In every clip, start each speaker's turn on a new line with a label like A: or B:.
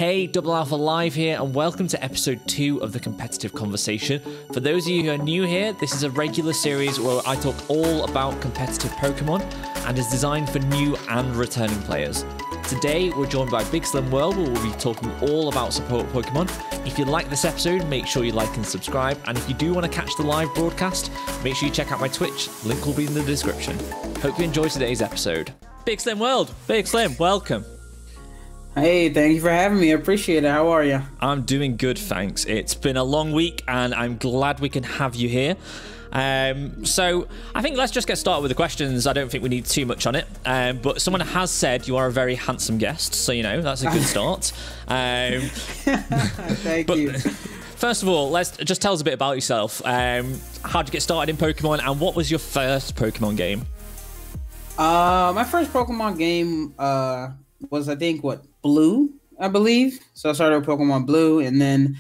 A: Hey, Double Alpha Live here, and welcome to episode 2 of the Competitive Conversation. For those of you who are new here, this is a regular series where I talk all about competitive Pokemon and is designed for new and returning players. Today, we're joined by BigSlimWRLD, where we'll be talking all about support Pokemon. If you like this episode, make sure you like and subscribe, and if you do want to catch the live broadcast, make sure you check out my Twitch, link will be in the description. Hope you enjoy today's episode. BigSlimWRLD, Big Slim, welcome.
B: Hey, thank you for having me. I appreciate it. How are you?
A: I'm doing good, thanks. It's been a long week, and I'm glad we can have you here. So I think let's just get started with the questions. I don't think we need too much on it, but someone has said you are a very handsome guest, so you know that's a good start.
B: Thank you.
A: First of all, let's just tell us a bit about yourself. How'd you get started in Pokemon, and what was your first Pokemon game?
B: My first Pokemon game was, I think, Blue, I believe. So I started with Pokemon Blue, and then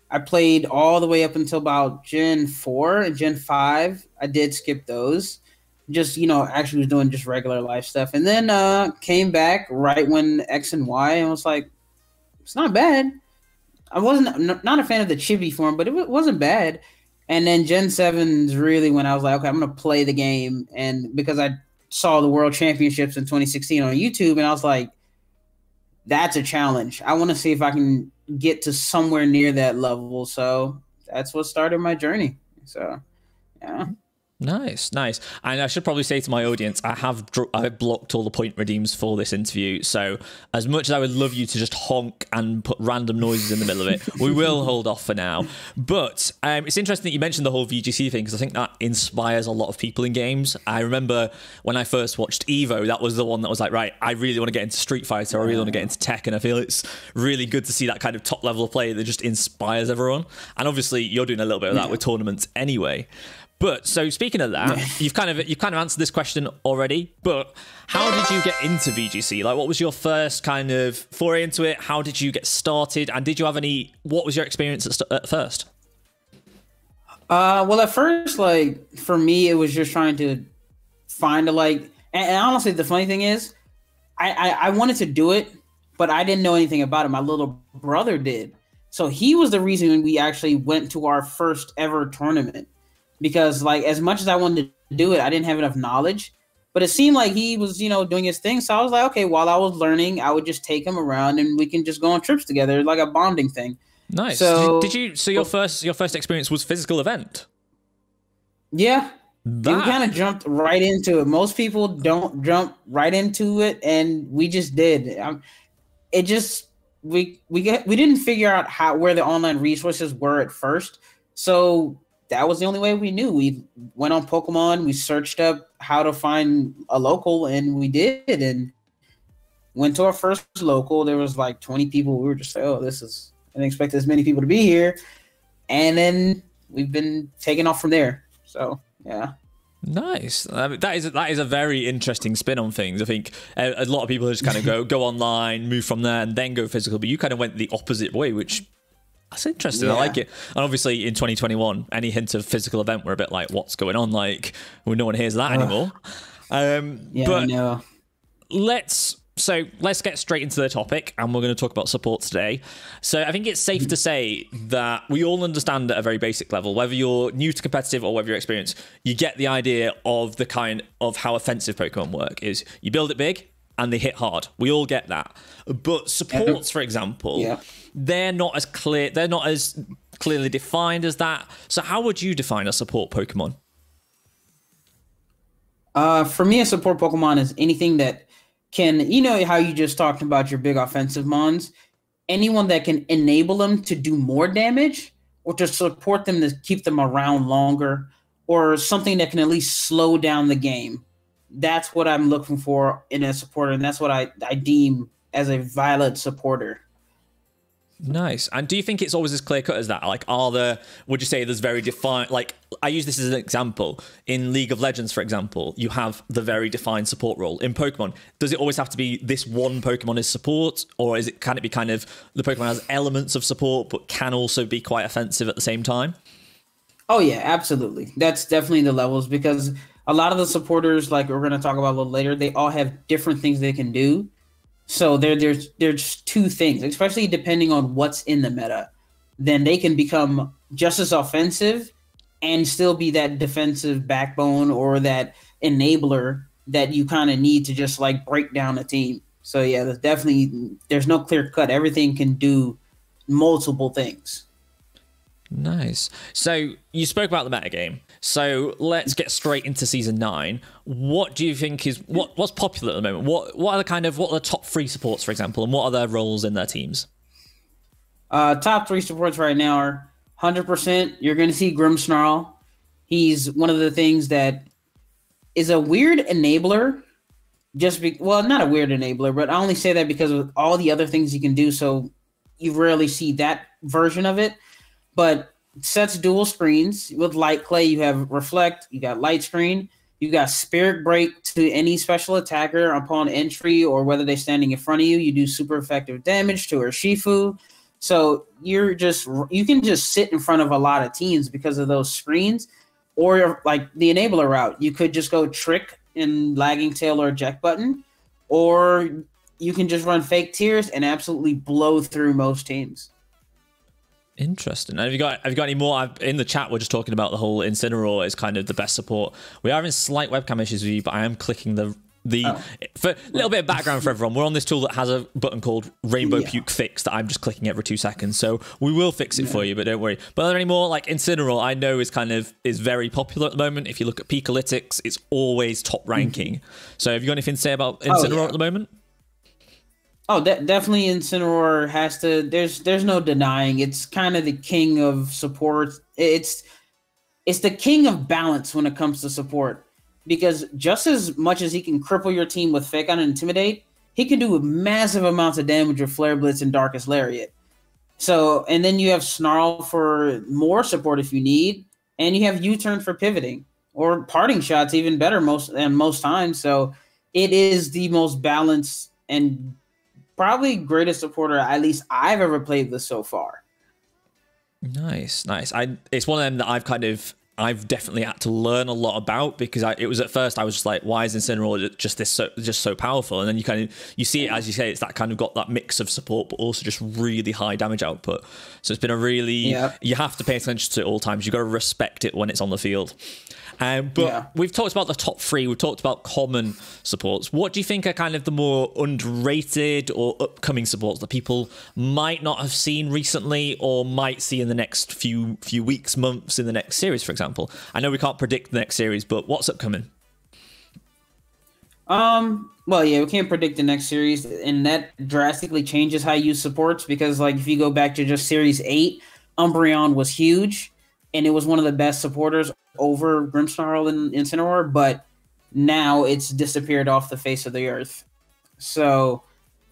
B: I played all the way up until about Gen 4 and Gen 5. I did skip those. Just, actually was doing just regular life stuff. And then came back right when X and Y, and was like, it's not bad. I wasn't not a fan of the chibi form, but it wasn't bad. And then Gen 7 is really when I was like, okay, I'm going to play the game. And because I saw the World Championships in 2016 on YouTube, and I was like, that's a challenge. I want to see if I can get to somewhere near that level. So that's what started my journey. So, yeah.
A: Nice. And I should probably say to my audience, I've blocked all the point redeems for this interview. So as much as I would love you to just honk and put random noises in the middle of it, we will hold off for now. But it's interesting that you mentioned the whole VGC thing, because I think that inspires a lot of people in games. I remember when I first watched Evo, that was the one that was like, right, I really want to get into Street Fighter, I really want to get into Tekken. I feel it's really good to see that kind of top level of play that just inspires everyone. And obviously you're doing a little bit of that with tournaments anyway. But so speaking of that, you've kind of answered this question already, but how did you get into VGC? Like, what was your first kind of foray into it? How did you get started? And did you have what was your experience at first?
B: Well, at first, for me, it was just trying to find and honestly, the funny thing is, I wanted to do it, but I didn't know anything about it. My little brother did. So he was the reason we actually went to our first ever tournament. Because as much as I wanted to do it, I didn't have enough knowledge, but it seemed like he was, doing his thing. So I was like, okay, while I was learning, I would just take him around and we can just go on trips together, like a bonding thing.
A: Nice.
B: So
A: your first experience was physical event? Yeah.
B: We kind of jumped right into it. Most people don't jump right into it, and we just did. We didn't figure out where the online resources were at first. So that was the only way we knew. We went on Pokemon, we searched up how to find a local, and we did, and went to our first local. There was like 20 people. We were just like, I didn't expect this many people to be here. And then we've been taking off from there. So, yeah.
A: Nice. That is a very interesting spin on things. I think a lot of people just kind of go online, move from there, and then go physical. But you kind of went the opposite way, which... That's interesting. Yeah. I like it. And obviously in 2021, any hint of physical event, we're a bit like, what's going on? Like, well, no one hears that anymore.
B: Yeah,
A: but
B: I know.
A: Let's get straight into the topic, and we're going to talk about support today. So I think it's safe to say that we all understand at a very basic level, whether you're new to competitive or whether you're experienced, you get the idea of the kind of how offensive Pokemon work is. You build it big and they hit hard. We all get that. But supports, for example, they're not as clear. They're not as clearly defined as that. So how would you define a support Pokemon?
B: For me, a support Pokemon is anything that can, how you just talked about your big offensive mons, anyone that can enable them to do more damage or to support them to keep them around longer, or something that can at least slow down the game. That's what I'm looking for in a supporter, and that's what I deem as a valid supporter.
A: Nice. And do you think it's always as clear cut as that? Like, would you say there's very defined, like, I use this as an example. In League of Legends, for example, you have the very defined support role. In Pokemon, does it always have to be this one Pokemon is support? Or can it be kind of, the Pokemon has elements of support, but can also be quite offensive at the same time?
B: Oh, yeah, absolutely. That's definitely the levels, because a lot of the supporters, like we're going to talk about a little later, they all have different things they can do. So there's two things, especially depending on what's in the meta. Then they can become just as offensive and still be that defensive backbone or that enabler that you kind of need to just like break down a team. So yeah, there's no clear cut. Everything can do multiple things.
A: Nice. So you spoke about the metagame. So let's get straight into season 9. What do you think is what's popular at the moment? What are the top 3 supports, for example, and what are their roles in their teams?
B: Top 3 supports right now are 100%. You're going to see Grimmsnarl. He's one of the things that is a weird enabler. Not a weird enabler, but I only say that because of all the other things you can do. So you rarely see that version of it. But sets dual screens. With Light Clay, you have Reflect, you got Light Screen, you got Spirit Break to any special attacker upon entry or whether they're standing in front of you. You do super effective damage to Urshifu. So you can just sit in front of a lot of teams because of those screens. Or like the enabler route, you could just go Trick in Lagging Tail or Eject Button, or you can just run Fake Tears and absolutely blow through most teams.
A: Interesting. And have you got any more? In the chat, we're just talking about the whole Incineroar is kind of the best support. We are having slight webcam issues with you, but I am clicking for a little bit of background for everyone. We're on this tool that has a button called Rainbow Puke Fix that I'm just clicking every 2 seconds. So we will fix it for you, but don't worry. But are there any more? Like Incineroar, I know is very popular at the moment. If you look at Peakalytics, it's always top ranking. So have you got anything to say about Incineroar at the moment?
B: Oh, definitely Incineroar has to. There's no denying. It's kind of the king of support. It's the king of balance when it comes to support, because just as much as he can cripple your team with Fake Out and Intimidate, he can do massive amounts of damage with Flare Blitz and Darkest Lariat. So, and then you have Snarl for more support if you need, and you have U-Turn for pivoting or parting shots, even better most times. So, it is the most balanced and probably greatest supporter at least I've ever played with so far.
A: Nice. It's one of them that I've definitely had to learn a lot about, because it was at first I was just like, why is Incineroar just so powerful? And then you see it, as you say, it's that kind of got that mix of support but also just really high damage output. So it's been you have to pay attention to it all times. You've got to respect it when it's on the field. We've talked about the top 3. We've talked about common supports. What do you think are kind of the more underrated or upcoming supports that people might not have seen recently or might see in the next few weeks, months, in the next series, for example? I know we can't predict the next series, but what's upcoming?
B: Well, yeah, we can't predict the next series, and that drastically changes how you use supports, because like if you go back to just Series 8, Umbreon was huge, and it was one of the best supporters over Grimmsnarl and Incineroar, but now it's disappeared off the face of the earth. So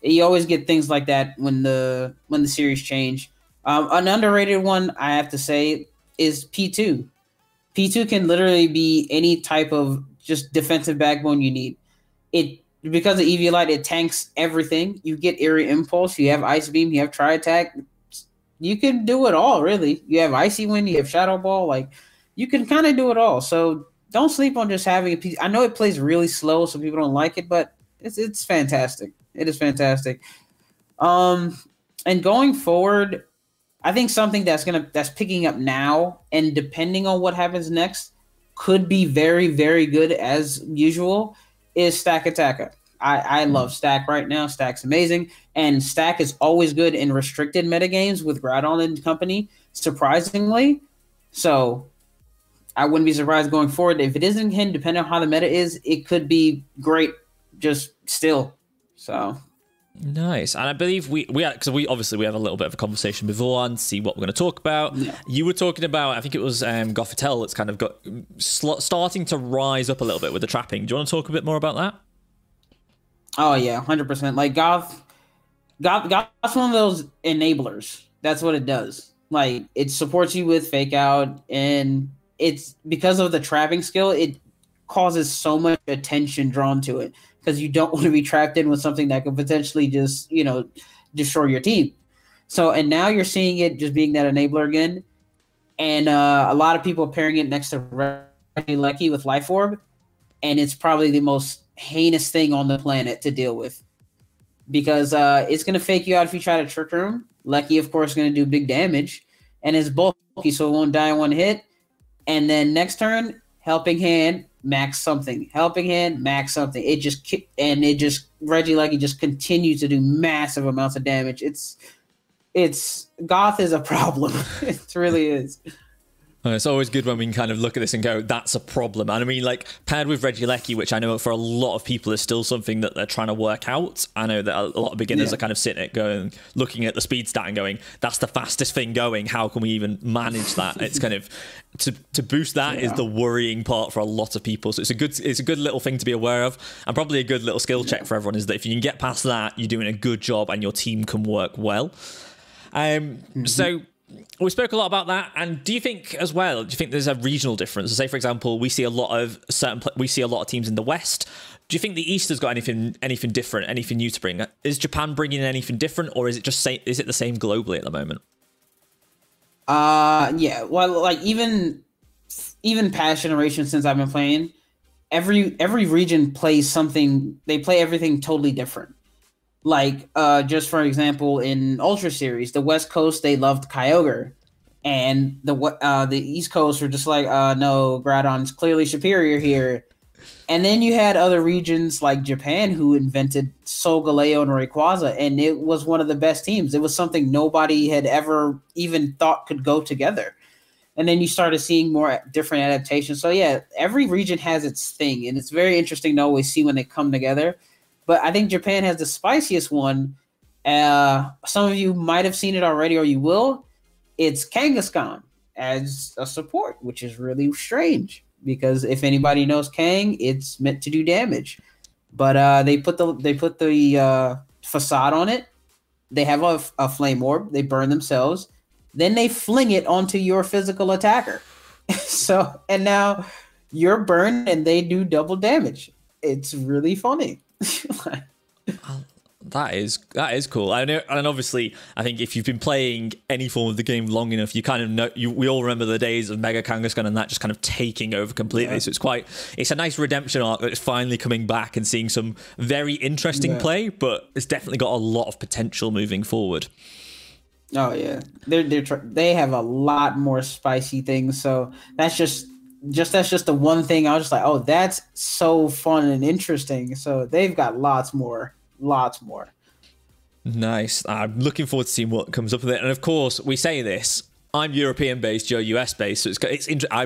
B: you always get things like that when the series change. An underrated one, I have to say, is P2. P2 can literally be any type of just defensive backbone you need. Because of EV Light, it tanks everything. You get Eerie Impulse, you have Ice Beam, you have Tri-Attack. You can do it all, really. You have Icy Wind, you have Shadow Ball. Like, you can kind of do it all. So don't sleep on just having a piece. I know it plays really slow, so people don't like it, but it's fantastic. It is fantastic. And going forward, I think something that's picking up now, and depending on what happens next, could be very, very good as usual, is Stack Attacker. I love Stack right now. Stack's amazing. And Stack is always good in restricted metagames with Groudon and company, surprisingly. So I wouldn't be surprised going forward. If it isn't him, depending on how the meta is, it could be great just still. So
A: nice. And I believe we obviously we have a little bit of a conversation before and see what we're going to talk about. Yeah. You were talking about, I think it was Goth that's kind of starting to rise up a little bit with the trapping. Do you want to talk a bit more about that?
B: Oh yeah, 100%. Like Goth's one of those enablers. That's what it does. Like, it supports you with Fake Out, and it's because of the trapping skill, it causes so much attention drawn to it, because you don't want to be trapped in with something that could potentially just, destroy your team. So, and now you're seeing it just being that enabler again. And a lot of people pairing it next to Lucky with Life Orb, and it's probably the most heinous thing on the planet to deal with. because it's going to fake you out if you try to Trick Room. Lecky, of course, is going to do big damage, and it's bulky, so it won't die in one hit. And then next turn, Helping Hand, max something. Helping Hand, max something. It just Regieleki just continues to do massive amounts of damage. It's Goth is a problem. It really is.
A: It's always good when we can kind of look at this and go, that's a problem. And I mean, like, paired with Regieleki, which I know for a lot of people is still something that they're trying to work out. I know that a lot of beginners are kind of sitting at going, looking at the speed stat and going, that's the fastest thing going. How can we even manage that? It's kind of, to boost that is the worrying part for a lot of people. So it's a good little thing to be aware of, and probably a good little skill check for everyone, is that if you can get past that, you're doing a good job and your team can work well. So we spoke a lot about that, and do you think as well? Do you think there's a regional difference? So say, for example, we see a lot of teams in the West. Do you think the East has got anything different, anything new to bring? Is Japan bringing in anything different, or is it the same globally at the moment?
B: Yeah. Well, like even past generations since I've been playing, every region plays something. They play everything totally different. Like, just for example, in Ultra Series, the West Coast, they loved Kyogre. And the East Coast were just like, no, Groudon's clearly superior here. And then you had other regions like Japan who invented Solgaleo and Rayquaza, and it was one of the best teams. It was something nobody had ever even thought could go together. And then you started seeing more different adaptations. So, yeah, every region has its thing, and it's very interesting to always see when they come together. But I think Japan has the spiciest one. Some of you might have seen it already, or you will. It's Kangaskhan as a support, which is really strange because if anybody knows Kang, it's meant to do damage. But they put the facade on it. They have a flame orb. They burn themselves. Then they fling it onto your physical attacker. And now you're burned, and they do double damage. It's really funny.
A: That is cool. I know, and obviously, I think if you've been playing any form of the game long enough, you kind of know. We all remember the days of Mega Kangaskhan and that just kind of taking over completely. Yeah. So it's a nice redemption arc that is finally coming back and seeing some very interesting play, but it's definitely got a lot of potential moving forward.
B: Oh yeah, they have a lot more spicy things. So that's just the one thing I was just like, oh, that's so fun and interesting. So they've got lots more.
A: Nice. I'm looking forward to seeing what comes up with it. And of course, we say this, I'm European based, you're US based, so I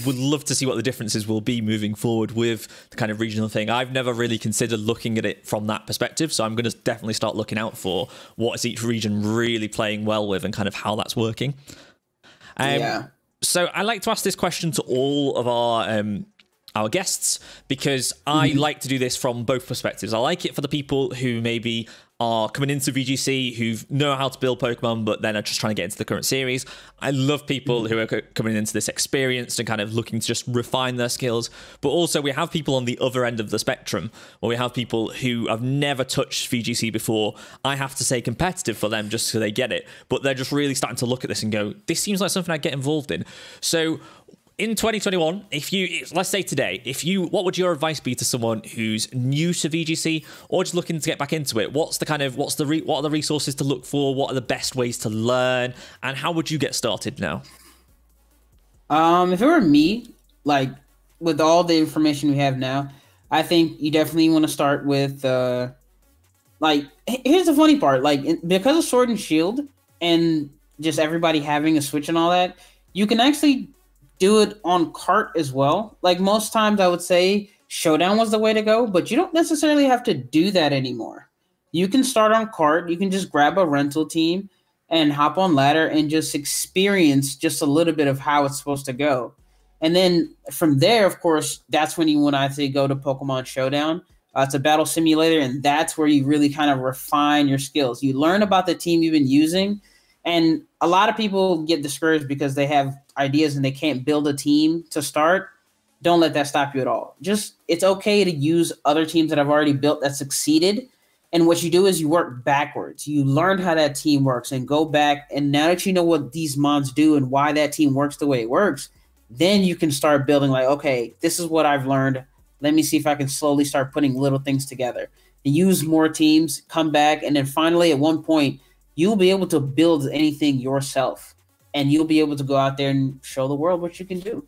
A: would love to see what the differences will be moving forward with the kind of regional thing. I've never really considered looking at it from that perspective, so I'm going to definitely start looking out for what is each region really playing well with and kind of how that's working. So I like to ask this question to all of our guests, because I like to do this from both perspectives. I like it for the people who maybe are coming into VGC, who know how to build Pokemon, but then are just trying to get into the current series. I love people who are coming into this experienced and kind of looking to just refine their skills. But also we have people on the other end of the spectrum, where we have people who have never touched VGC before. I have to say competitive for them just so they get it, but they're just really starting to look at this and go, this seems like something I'd get involved in. So in 2021, let's say today, what would your advice be to someone who's new to VGC or just looking to get back into it? What are the resources to look for? What are the best ways to learn? And how would you get started now?
B: If it were me, like with all the information we have now, I think you definitely want to start with here's the funny part, because of Sword and Shield and just everybody having a Switch and all that, you can actually do it on cart as well. Like most times I would say Showdown was the way to go, but you don't necessarily have to do that anymore. You can start on cart. You can just grab a rental team and hop on ladder and just experience just a little bit of how it's supposed to go. And then from there, of course, that's when you want to say go to Pokemon Showdown. It's a battle simulator, and that's where you really kind of refine your skills. You learn about the team you've been using, and a lot of people get discouraged because they have ideas and they can't build a team to start. Don't let that stop you at all. It's okay to use other teams that I've already built that succeeded. And what you do is you work backwards. You learn how that team works and go back. And now that you know what these mons do and why that team works the way it works, then you can start building okay, this is what I've learned. Let me see if I can slowly start putting little things together. use more teams, come back, and then finally at one point you'll be able to build anything yourself, and you'll be able to go out there and show the world what you can do.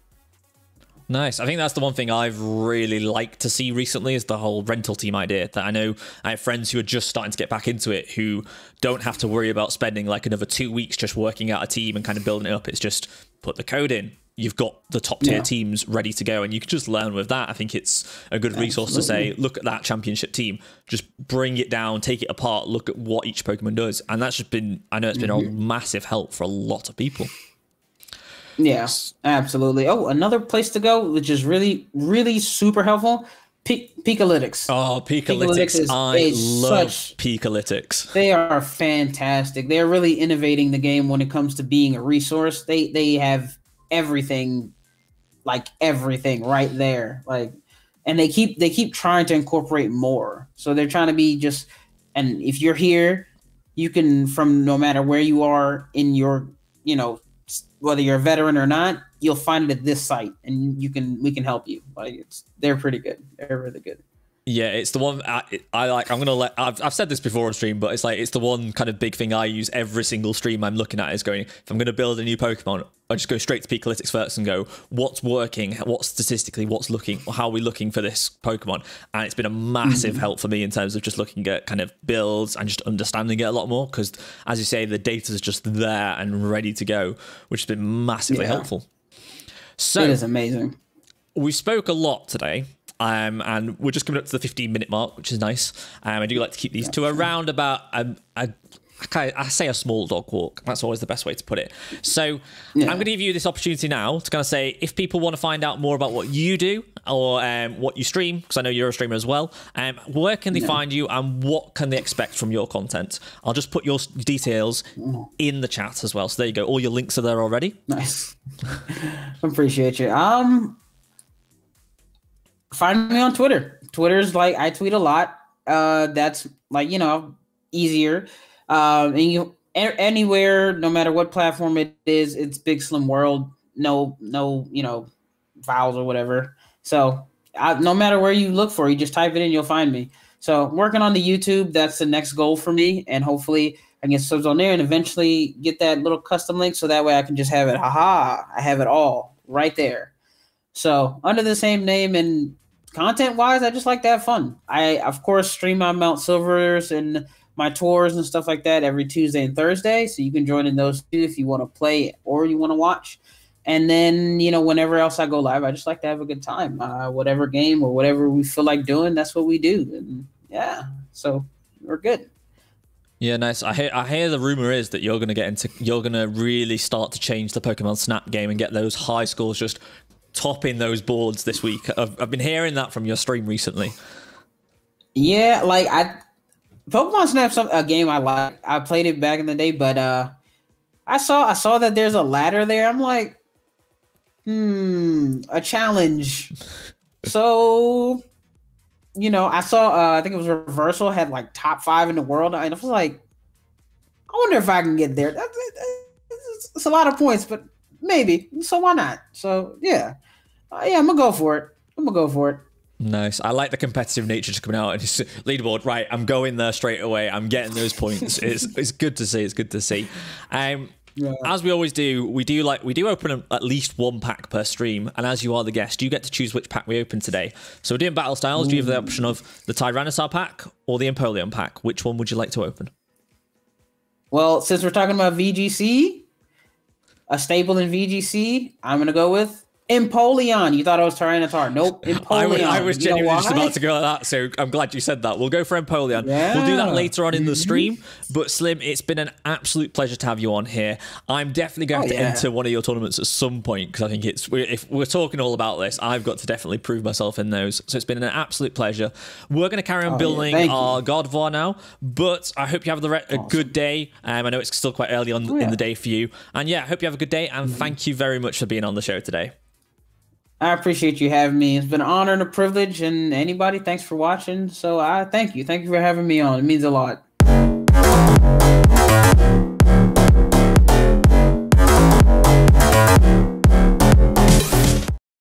A: Nice. I think that's the one thing I've really liked to see recently is the whole rental team idea. That I know I have friends who are just starting to get back into it who don't have to worry about spending like another 2 weeks just working out a team and kind of building it up. It's just put the code in. You've got the top tier teams ready to go, and you can just learn with that. I think it's a good resource to say, look at that championship team, just bring it down, take it apart, look at what each Pokemon does. And that's just been, I know it's been a massive help for a lot of people.
B: Yeah, absolutely. Oh, another place to go, which is really, really super helpful, Pikalytics.
A: Oh, Pikalytics. I love Pikalytics.
B: They are fantastic. They're really innovating the game when it comes to being a resource. They have everything right there. Like, and they keep trying to incorporate more. So they're trying to be just, and if you're here, you can, from no matter where you are in your, whether you're a veteran or not, you'll find it at this site, and we can help you. Like, they're pretty good. They're really good.
A: Yeah, it's the one I like. I've said this before on stream, but it's the one kind of big thing I use every single stream I'm looking at is going, if I'm going to build a new Pokemon, I just go straight to Pikalytics first and go, what's working, what's statistically, how are we looking for this Pokemon? And it's been a massive help for me in terms of just looking at kind of builds and just understanding it a lot more, because as you say, the data is just there and ready to go, which has been massively helpful. So
B: it is amazing.
A: We spoke a lot today. And we're just coming up to the 15-minute mark, which is nice. I do like to keep these to around about, I say a small dog walk. That's always the best way to put it. So I'm going to give you this opportunity now to kind of say, if people want to find out more about what you do or what you stream, because I know you're a streamer as well, where can they find you and what can they expect from your content? I'll just put your details in the chat as well. So there you go. All your links are there already.
B: Nice. Appreciate you. Find me on Twitter. Twitter's like, I tweet a lot. That's like, easier. And you anywhere, no matter what platform it is, it's BigSlimWRLD. No, vowels or whatever. So no matter where you look for, you just type it in, you'll find me. So I'm working on the YouTube. That's the next goal for me. And hopefully I can get subs on there and eventually get that little custom link. So that way I can just have it. I have it all right there. So under the same name, and content-wise, I just like to have fun. I, of course, stream my Mount Silvers and my tours and stuff like that every Tuesday and Thursday, so you can join in those too if you want to play or you want to watch. And then, whenever else I go live, I just like to have a good time. Whatever game or whatever we feel like doing, that's what we do. And so we're good.
A: Yeah, nice. I hear the rumor is that you're going to really start to change the Pokemon Snap game and get those high scores just topping those boards this week. I've been hearing that from your stream recently.
B: Yeah, like Pokemon Snap's a game I like. I played it back in the day, but I saw that there's a ladder there. I'm like, a challenge. So, I saw I think it was Reversal had like top 5 in the world, and I was like, I wonder if I can get there. It's a lot of points, but maybe. So why not? So yeah, I'm gonna go for it.
A: Nice. I like the competitive nature just coming out and just leaderboard. Right, I'm going there straight away. I'm getting those points. It's good to see. It's good to see. As we always do, we do open at least one pack per stream. And as you are the guest, you get to choose which pack we open today. So we're doing battle styles. Do you have the option of the Tyrannosaur pack or the Empoleon pack? Which one would you like to open?
B: Well, since we're talking about VGC, a staple in VGC, I'm going to go with Empoleon. You thought I was Tyranitar. Nope, Empoleon.
A: I was genuinely just about to go like that, so I'm glad you said that. We'll go for Empoleon.
B: Yeah.
A: We'll do that later on in the stream. But Slim, it's been an absolute pleasure to have you on here. I'm definitely going to enter one of your tournaments at some point, because I think if we're talking all about this, I've got to definitely prove myself in those. So it's been an absolute pleasure. We're going to carry on building our Godvar now, but I hope you have a good day. I know it's still quite early on in the day for you. And I hope you have a good day, and thank you very much for being on the show today.
B: I appreciate you having me. It's been an honor and a privilege, and anybody, thanks for watching. So thank you. Thank you for having me on. It means a lot.